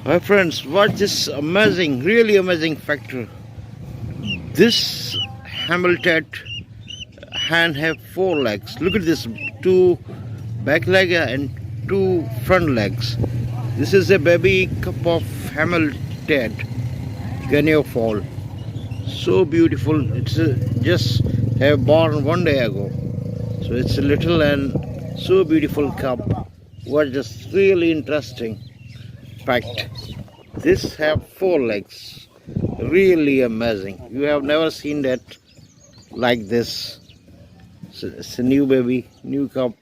My friends, watch this amazing, really amazing factor. This Hamilton hen have 4 legs. Look at this, 2 back legs and 2 front legs. This is a baby cup of Hamilton Guinea Fowl. So beautiful. It's just have born 1 day ago. So it's a little and so beautiful cup. Was just really interesting fact. This have 4 legs. Really amazing. You have never seen that like this. It's a new baby, new cup,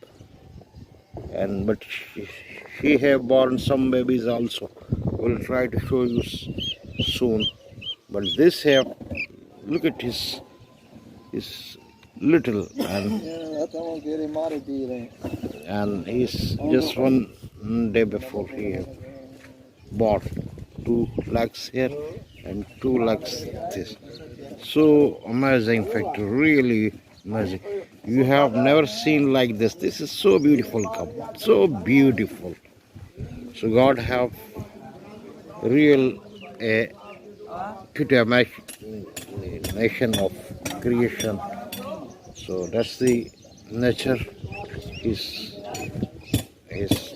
and but she have born some babies also. We'll try to show you soon. But this have, look at his little, and he's just 1 day before he have bought 2 legs here and 2 legs this. So amazing factor, really amazing. You have never seen like this. This is so beautiful cup, so beautiful. So God have real a nation of creation. So that's the nature is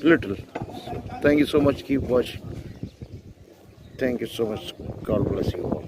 little. So thank you so much. Keep watching. Thank you so much. God bless you all.